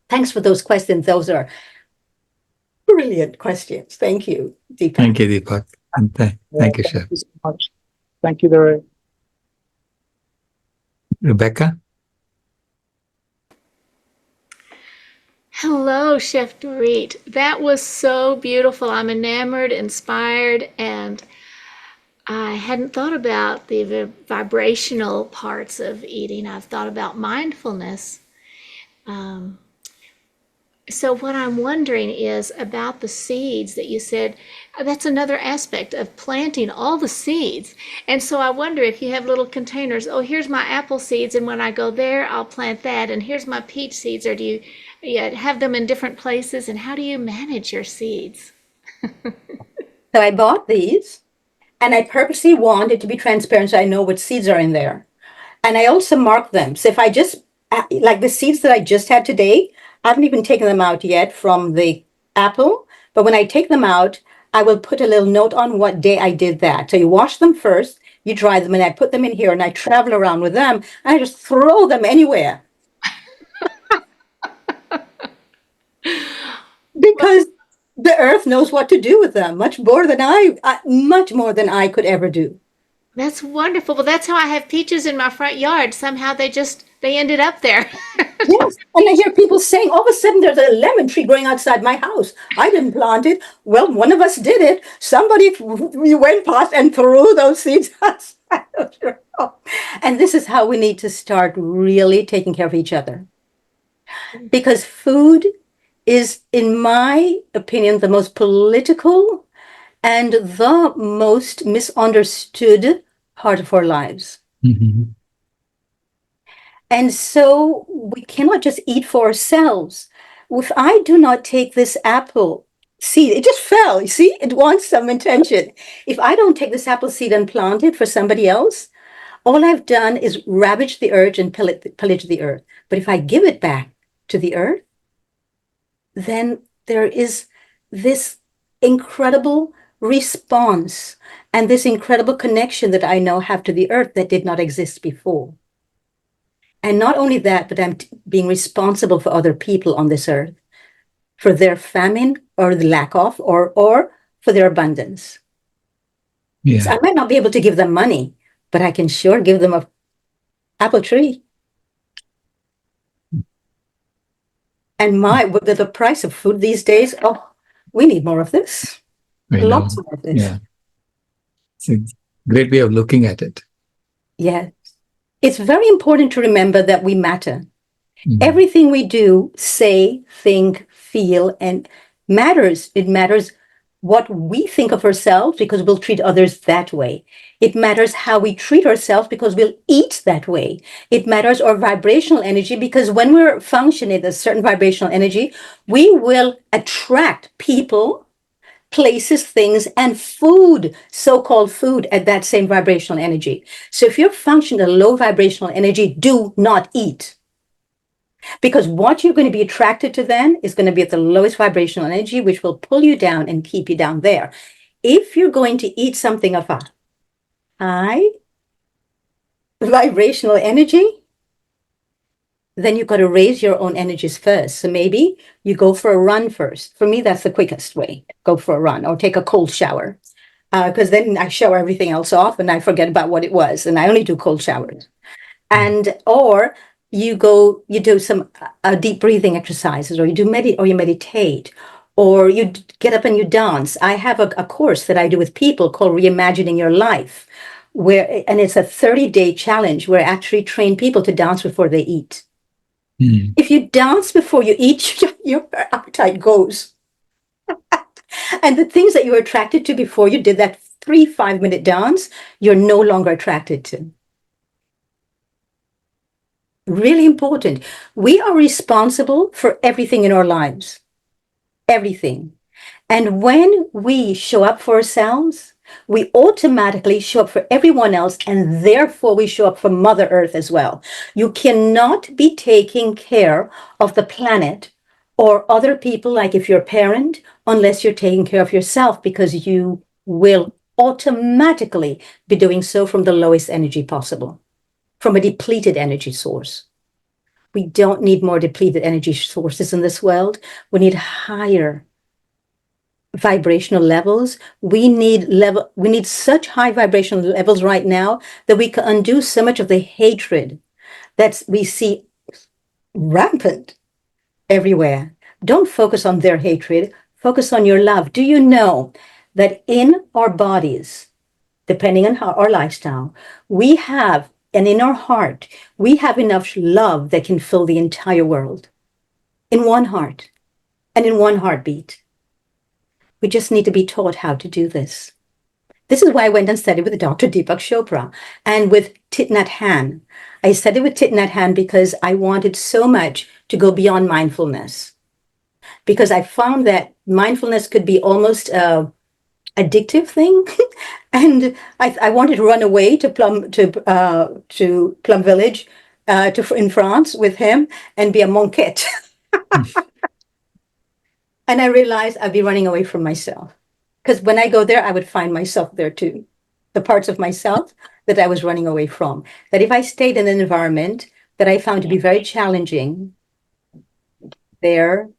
Thanks for those questions. Those are brilliant questions. Thank you, Deepak. Thank you, Deepak. And thank you, Chef. Thank you so much. Thank you, Doreet. Rebecca? Hello, Chef Doreet. That was so beautiful. I'm enamored, inspired, and I hadn't thought about the vibrational parts of eating. I've thought about mindfulness. So what I'm wondering is about the seeds that you said. That's another aspect of planting all the seeds. And so I wonder if you have little containers. Oh, here's my apple seeds, and when I go there, I'll plant that. And here's my peach seeds. Or do you have them in different places? And how do you manage your seeds? So I bought these, and I purposely wanted to be transparent so I know what seeds are in there. And I also mark them. So if I just, like the seeds that I just had today, I haven't even taken them out yet from the apple. But when I take them out, I will put a little note on what day I did that. So you wash them first, you dry them, and I put them in here, and I travel around with them, and I just throw them anywhere. Because the earth knows what to do with them much more than I could ever do. That's wonderful. Well, that's how I have peaches in my front yard. Somehow they ended up there. Yes, and I hear people saying, all of a sudden there's a lemon tree growing outside my house. I didn't plant it. Well, one of us did it. Somebody went past and threw those seeds outside. And this is how we need to start really taking care of each other. Because food is, in my opinion, the most political and the most misunderstood part of our lives. Mm-hmm. And so we cannot just eat for ourselves. If I do not take this apple seed, it just fell, you see, it wants some intention. If I don't take this apple seed and plant it for somebody else, all I've done is ravage the earth and pillage the earth. But if I give it back to the earth, then there is this incredible response and this incredible connection that I now have to the earth that did not exist before. And not only that, but I'm being responsible for other people on this earth, for their famine or the lack of, or for their abundance. Yeah. So I might not be able to give them money, but I can sure give them a apple tree. And with the price of food these days, oh, we need more of this. I know. Lots more of this. Yeah. It's a great way of looking at it. Yes. It's very important to remember that we matter. Mhm. Everything we do, say, think, feel, and matters. It matters what we think of ourselves because we'll treat others that way. It matters how we treat ourselves because we'll eat that way. It matters our vibrational energy because when we're functioning at a certain vibrational energy, we will attract people, places, things, and food, so-called food, at that same vibrational energy. So if you're functioning at a low vibrational energy, do not eat. Because what you're going to be attracted to then is going to be at the lowest vibrational energy, which will pull you down and keep you down there. If you're going to eat something of a high vibrational energy, then you've got to raise your own energies first. So maybe you go for a run first. For me, that's the quickest way. Go for a run or take a cold shower. Because then I shower everything else off and I forget about what it was. And I only do cold showers. And or you do some deep breathing exercises, or you meditate, or you get up and you dance. I have a course that I do with people called Reimagining Your Life, and it's a 30-day challenge where I actually train people to dance before they eat. Mm. If you dance before you eat, your appetite goes. And the things that you were attracted to before you did that 5-minute dance, you're no longer attracted to. Really important. We are responsible for everything in our lives. Everything. And when we show up for ourselves, we automatically show up for everyone else, and therefore we show up for Mother Earth as well. You cannot be taking care of the planet or other people, like if you're a parent, unless you're taking care of yourself, because you will automatically be doing so from the lowest energy possible, from a depleted energy source. We don't need more depleted energy sources in this world. We need higher vibrational levels. We need such high vibrational levels right now that we can undo so much of the hatred that we see rampant everywhere. Don't focus on their hatred, focus on your love. Do you know that in our bodies, depending on our lifestyle, we have, and in our heart, we have enough love that can fill the entire world in one heart and in one heartbeat. We just need to be taught how to do this. This is why I went and studied with Dr. Deepak Chopra and with Thich Nhat Hanh. I studied with Thich Nhat Hanh because I wanted so much to go beyond mindfulness. Because I found that mindfulness could be almost an addictive thing. And I wanted to run away to Plum Village in France with him and be a monkette. And I realized I'd be running away from myself. Because when I go there, I would find myself there too. The parts of myself that I was running away from. That if I stayed in an environment that I found to be very challenging, therein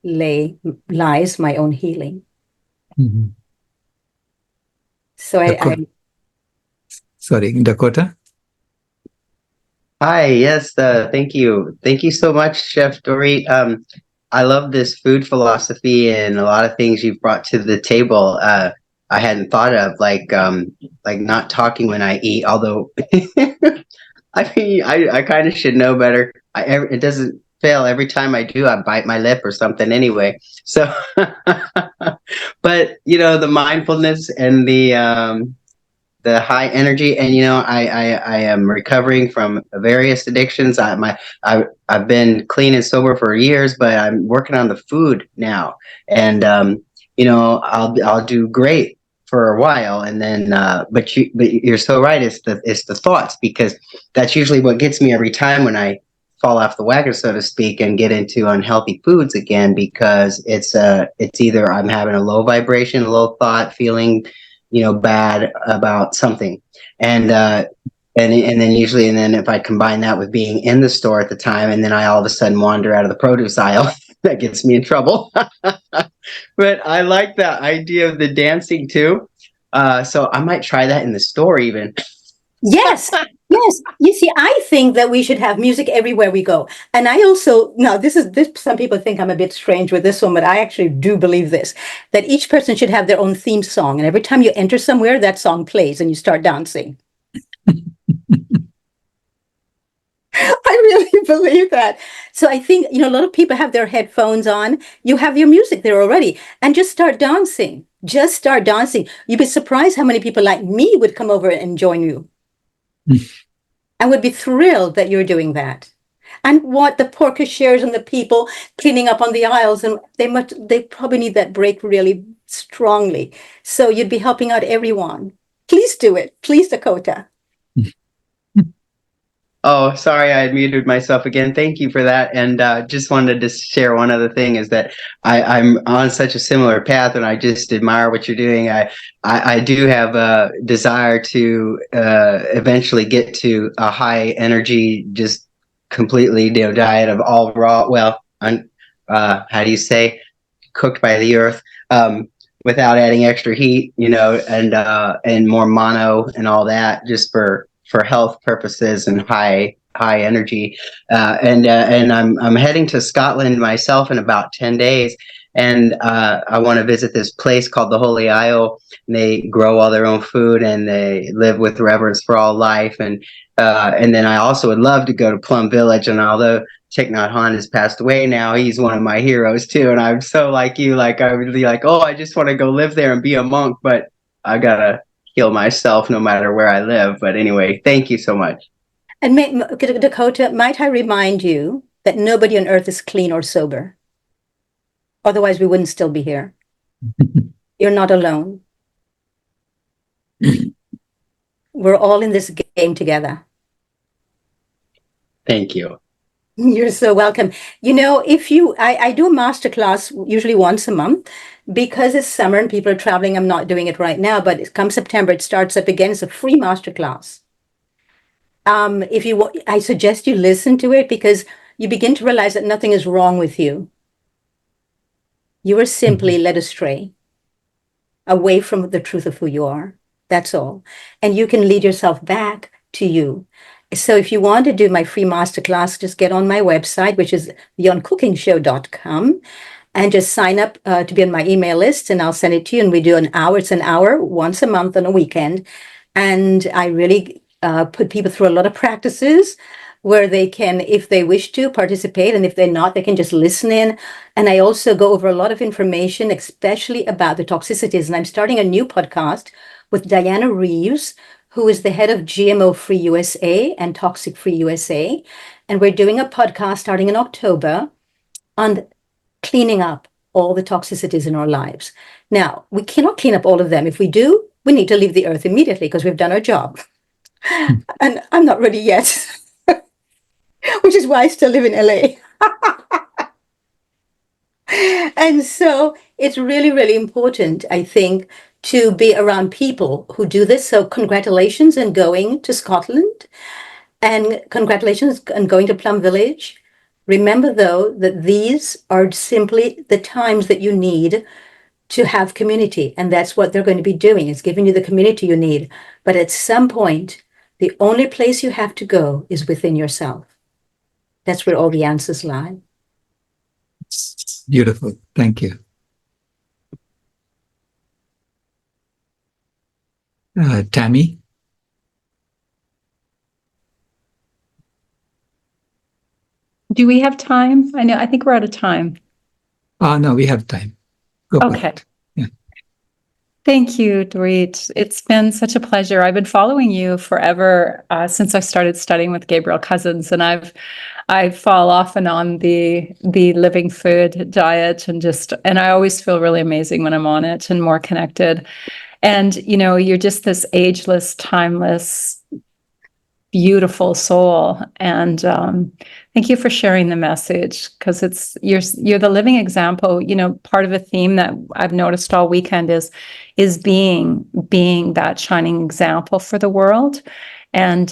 lies my own healing. Mm-hmm. So Sorry, Dakota? Hi, yes, thank you. Thank you so much, Chef Doreet. I love this food philosophy and a lot of things you've brought to the table. I hadn't thought of, like not talking when I eat, although I mean, I kind of should know better. It doesn't fail. Every time I do, I bite my lip or something anyway. So, but the mindfulness and the high energy, and I am recovering from various addictions. I've been clean and sober for years, but I'm working on the food now, and I'll do great for a while, and then but you're so right. It's the thoughts, because that's usually what gets me every time when I fall off the wagon, so to speak, and get into unhealthy foods again, because it's either I'm having a low vibration, low thought, feeling bad about something. And and then usually, and then if I combine that with being in the store at the time, and then I all of a sudden wander out of the produce aisle, that gets me in trouble. But I like that idea of the dancing too. So I might try that in the store even. Yes, yes. You see, I think that we should have music everywhere we go. And I also, now this, some people think I'm a bit strange with this one, but I actually do believe this, that each person should have their own theme song. And every time you enter somewhere, that song plays and you start dancing. I really believe that. So I think, a lot of people have their headphones on. You have your music there already, and just start dancing. Just start dancing. You'd be surprised how many people like me would come over and join you. I would be thrilled that you're doing that. And what the poor cashiers and the people cleaning up on the aisles, and they probably need that break really strongly. So you'd be helping out everyone. Please do it. Please, Dakota. Oh, sorry, I had muted myself again. Thank you for that. And just wanted to share one other thing is that I'm on such a similar path, and I just admire what you're doing. I do have a desire to eventually get to a high energy, just completely diet of all raw. Well, how do you say, cooked by the earth, without adding extra heat, and more mono and all that, just for health purposes and high energy. And I'm heading to Scotland myself in about 10 days. And I want to visit this place called the Holy Isle. And they grow all their own food, and they live with reverence for all life. And then I also would love to go to Plum Village. And although Thich Nhat Hanh has passed away now, he's one of my heroes too. And I'm so like you, like I would be like, oh, I just want to go live there and be a monk, but I gotta heal myself no matter where I live. But anyway, thank you so much. And Dakota, might I remind you that nobody on earth is clean or sober? Otherwise, we wouldn't still be here. You're not alone. We're all in this game together. Thank you. You're so welcome. I do a masterclass usually once a month because it's summer and people are traveling. I'm not doing it right now, but come September, it starts up again. It's a free masterclass. I suggest you listen to it because you begin to realize that nothing is wrong with you. You were simply led astray away from the truth of who you are. That's all. And you can lead yourself back to you. So if you want to do my free masterclass, just get on my website, which is beyondcookingshow.com, and just sign up to be on my email list, and I'll send it to you. And we do an hour. It's an hour once a month on a weekend. And I really put people through a lot of practices where they can, if they wish to, participate. And if they're not, they can just listen in. And I also go over a lot of information, especially about the toxicities. And I'm starting a new podcast with Diana Reeves, who is the head of GMO Free USA and Toxic Free USA. And we're doing a podcast starting in October on cleaning up all the toxicities in our lives. Now, we cannot clean up all of them. If we do, we need to leave the earth immediately because we've done our job. And I'm not ready yet, which is why I still live in LA. And so it's really, really important, I think, to be around people who do this. So congratulations on going to Scotland, and congratulations on going to Plum Village. Remember, though, that these are simply the times that you need to have community. And that's what they're going to be doing, is giving you the community you need. But at some point, the only place you have to go is within yourself. That's where all the answers lie. Beautiful. Thank you. Tammy? Do we have time? I think we're out of time. No, we have time. Go for Okay. it. Yeah. Thank you, Doreet. It's been such a pleasure. I've been following you forever since I started studying with Gabriel Cousens, and I fall often on the living food diet, and I always feel really amazing when I'm on it and more connected. And you're just this ageless, timeless, beautiful soul. And thank you for sharing the message, because you're the living example. Part of a theme that I've noticed all weekend is being that shining example for the world. And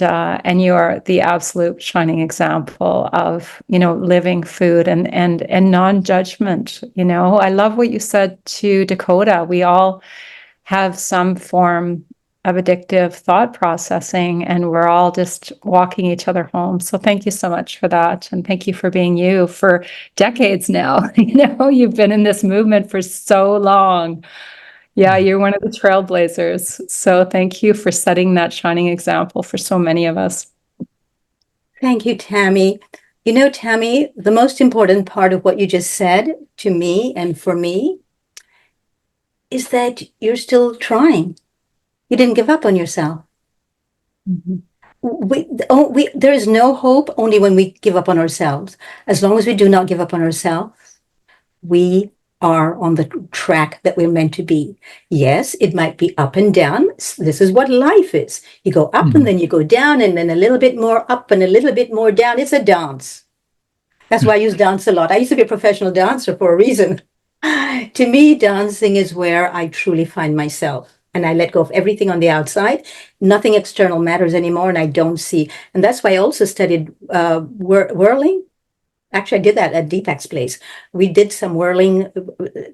you are the absolute shining example of, living food and non-judgment. I love what you said to Dakota. We all have some form of addictive thought processing, and we're all just walking each other home. So thank you so much for that. And thank you for being you for decades now. You've been in this movement for so long. Yeah, you're one of the trailblazers. So thank you for setting that shining example for so many of us. Thank you, Tammy. Tammy, the most important part of what you just said to me and for me is that you're still trying. You didn't give up on yourself. Mm-hmm. There is no hope only when we give up on ourselves. As long as we do not give up on ourselves, we are on the track that we're meant to be. Yes, it might be up and down. This is what life is. You go up and then you go down and then a little bit more up and a little bit more down. It's a dance. That's why I use dance a lot. I used to be a professional dancer for a reason. To me, dancing is where I truly find myself. And I let go of everything on the outside. Nothing external matters anymore, and I don't see. And that's why I also studied whirling. Actually, I did that at Deepak's place. We did some whirling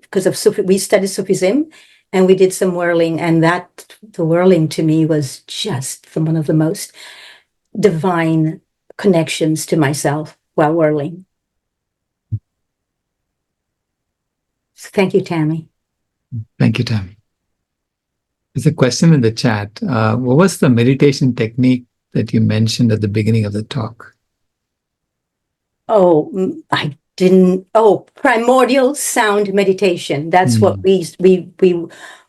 because of Sufi. We studied Sufism, and we did some whirling. And the whirling to me was just one of the most divine connections to myself while whirling. So thank you, Tammy. Thank you, Tammy. There's a question in the chat. What was the meditation technique that you mentioned at the beginning of the talk? Oh, I didn't. Oh, primordial sound meditation. That's what we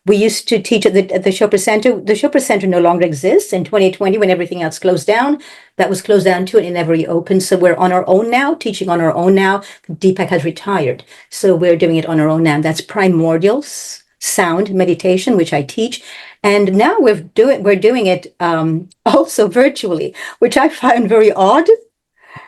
used to teach at the Chopra Center. The Chopra Center no longer exists. In 2020, when everything else closed down, that was closed down too, and it never reopened. So we're on our own now, teaching on our own now. Deepak has retired, so we're doing it on our own now. That's primordial sound meditation, which I teach, and now we're doing it also virtually, which I find very odd,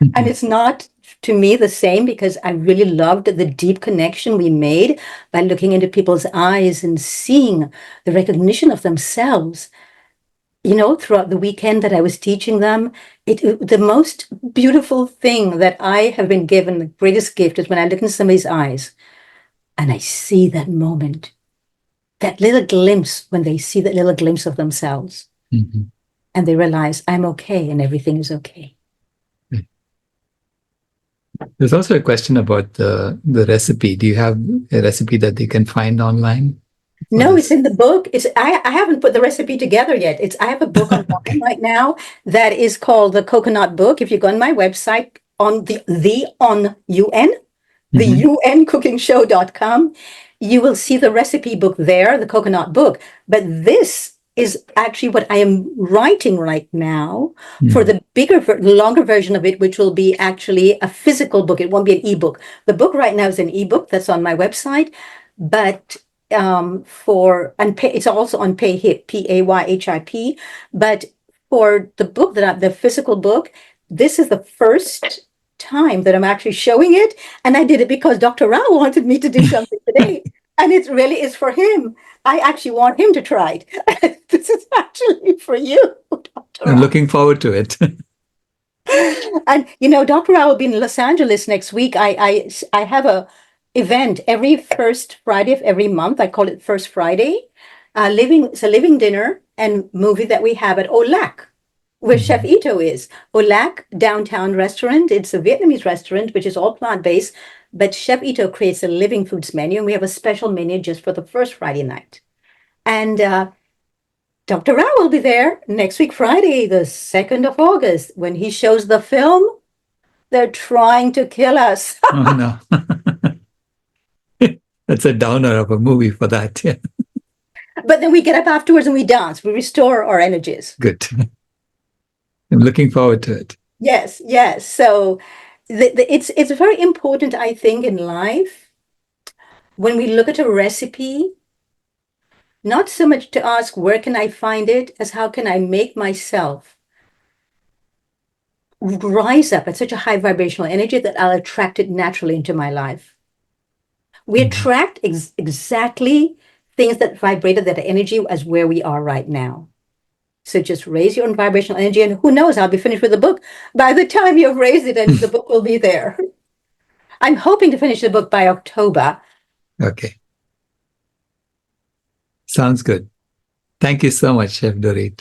and it's not to me the same, because I really loved the deep connection we made by looking into people's eyes and seeing the recognition of themselves. Throughout the weekend that I was teaching them, the most beautiful thing that I have been given, the greatest gift, is when I look into somebody's eyes and I see that moment. That little glimpse, when they see that little glimpse of themselves, and they realize I'm okay and everything is okay. There's also a question about the recipe. Do you have a recipe that they can find online? No, it's in the book. I haven't put the recipe together yet. I have a book online right now that is called the Coconut Book. If you go on my website on the uncookingshow.com, you will see the recipe book there, the Coconut Book. But this is actually what I am writing right now for the longer version of it, which will be actually a physical book. It won't be an ebook. The book right now is an ebook that's on my website, but it's also on Payhip, Payhip. But for the book the physical book, this is the first time that I'm actually showing it, and I did it because Dr. Rao wanted me to do something today, and it really is for him. I actually want him to try it. This is actually for you, Dr. Rao. I'm looking forward to it. And Dr. Rao will be in Los Angeles next week. I have a event every first Friday of every month. I call it First Friday. It's a living dinner and movie that we have at Olac, where Chef Ito is. Olac Downtown Restaurant. It's a Vietnamese restaurant, which is all plant-based, but Chef Ito creates a living foods menu, and we have a special menu just for the first Friday night. And Dr. Rao will be there next week, Friday, the 2nd of August, when he shows the film, They're Trying to Kill Us. Oh, no. That's a downer of a movie for that. Yeah. But then we get up afterwards and we dance. We restore our energies. Good. I'm looking forward to it. Yes. So it's very important, I think, in life, when we look at a recipe, not so much to ask, where can I find it, as how can I make myself rise up at such a high vibrational energy that I'll attract it naturally into my life. We attract exactly things that vibrate at that energy as where we are right now. So just raise your own vibrational energy, and who knows, I'll be finished with the book by the time you've raised it, and the book will be there. I'm hoping to finish the book by October. Okay. Sounds good. Thank you so much, Chef Doreet.